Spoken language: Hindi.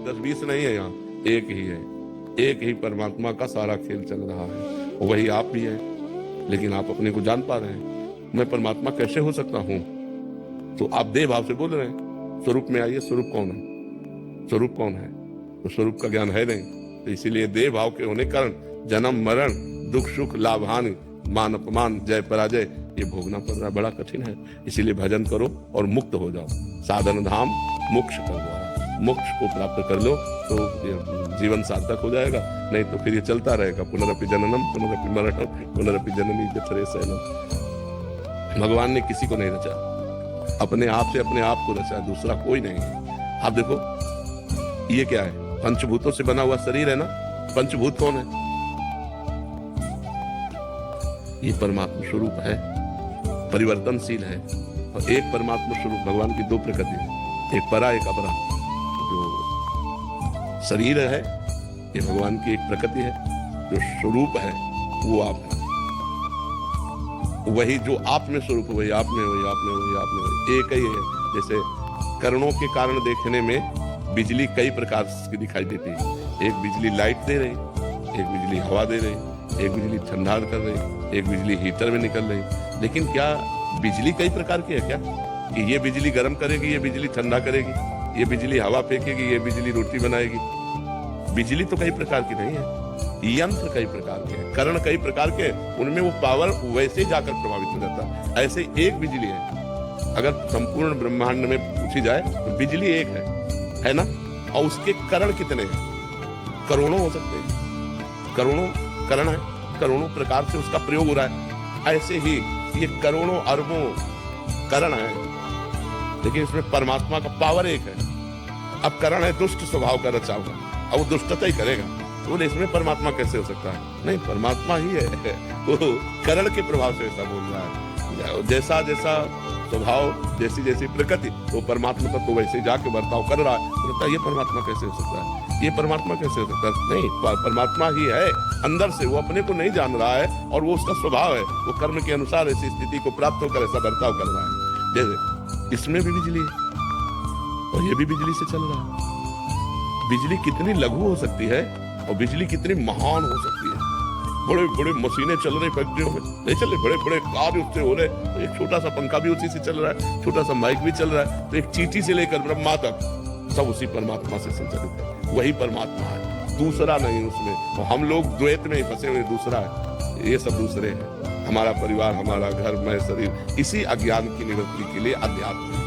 10-20 नहीं है, यहाँ एक ही है। एक ही परमात्मा का सारा खेल चल रहा है, वही आप भी हैं। लेकिन आप अपने को जान पा रहे हैं। मैं परमात्मा कैसे हो सकता हूं? तो आप देह भाव से बोल रहे हैं। स्वरूप में आइए, स्वरूप कौन है? स्वरूप कौन है? तो स्वरूप का ज्ञान है नहीं। तो इसीलिए देह भाव के होने के कारण जन्म मरण, दुख सुख, लाभ हानि, मान अपमान, जय पराजय ये भोगना पड़ रहा है। बड़ा कठिन है। इसीलिए भजन करो और मुक्त हो जाओ। साधन धाम मोक्ष का द्वार, मोक्ष को प्राप्त कर लो तो जीवन सार्थक हो जाएगा। नहीं तो फिर ये चलता रहेगा, पुनरपि जननम पुनरपि मरणम पुनरपि जननी जठरे शयनम। भगवान ने किसी को नहीं रचा, अपने आप से अपने आप को रचा, दूसरा कोई नहीं है। आप देखो ये क्या है? पंचभूतों से बना हुआ शरीर है ना। पंचभूत कौन है? ये परमात्मा स्वरूप है, परिवर्तनशील है। और एक परमात्मा स्वरूप भगवान की दो प्रकृति है, एक परा एक अपरा। जो शरीर है ये भगवान की एक प्रकृति है, जो स्वरूप है वो आप है। वही जो आप में स्वरूप है वही आप में, वही आप में, वही आप में, एक ही है। जैसे करणों के कारण देखने में बिजली कई प्रकार की दिखाई देती है। एक बिजली लाइट दे रही, एक बिजली हवा दे रही, एक बिजली ठंडा कर रही, एक बिजली हीटर में निकल रही। लेकिन क्या बिजली कई प्रकार की है क्या? कि ये बिजली गर्म करेगी, ये बिजली ठंडा करेगी, ये बिजली हवा फेंकेगी, ये बिजली रोटी बनाएगी। बिजली तो कई प्रकार की नहीं है, यंत्र कई प्रकार के हैं, करण कई प्रकार के, उनमें वो पावर वैसे ही जाकर प्रभावित हो जाता है। ऐसे एक बिजली है। अगर संपूर्ण ब्रह्मांड में पूछी जाए तो बिजली एक है ना? और उसके करण कितने हैं? करोड़ों हो सकते हैं। करोड़ों करण है, करोड़ों प्रकार से उसका प्रयोग हो रहा है। ऐसे ही ये करोड़ों अरबों करण है, लेकिन इसमें परमात्मा का पावर एक है। अब करण है दुष्ट स्वभाव का रचा हुआ, अब वो दुष्टता ही करेगा, तो बोले इसमें परमात्मा कैसे हो सकता है? नहीं, परमात्मा ही है। वो करण के प्रभाव से ऐसा बोल रहा है। जैसा जैसा स्वभाव, जैसी जैसी प्रकृति, तो परमात्मा तक तो वैसे जाके बर्ताव कर रहा है। तो ये परमात्मा कैसे हो सकता है? ये परमात्मा कैसे हो सकता है? नहीं, परमात्मा ही है अंदर से। वो अपने को नहीं जान रहा है और वो उसका स्वभाव है। वो कर्म के अनुसार ऐसी स्थिति को प्राप्त होकर ऐसा बर्ताव कर रहा है। जैसे इसमें भी बिजली है और ये भी बिजली से चल रहा है। बिजली कितनी लघु हो सकती है और बिजली कितनी महान हो सकती है। बड़े बड़े मशीनें चल रही फैक्ट्रियों में, नहीं चल रहे, बड़े बड़े कार्य उससे हो रहे। तो एक छोटा सा पंखा भी उसी से चल रहा है, छोटा सा माइक भी चल रहा है। तो एक चींटी से लेकर ब्रह्मा तक सब उसी परमात्मा से संचालित है। वही परमात्मा है, दूसरा नहीं उसमें। और हम लोग द्वैत में ही फंसे हुए, दूसरा है, ये सब दूसरे हैं। हमारा परिवार, हमारा घर, मैं, शरीर, इसी अज्ञान की निवृत्ति के लिए अध्यात्म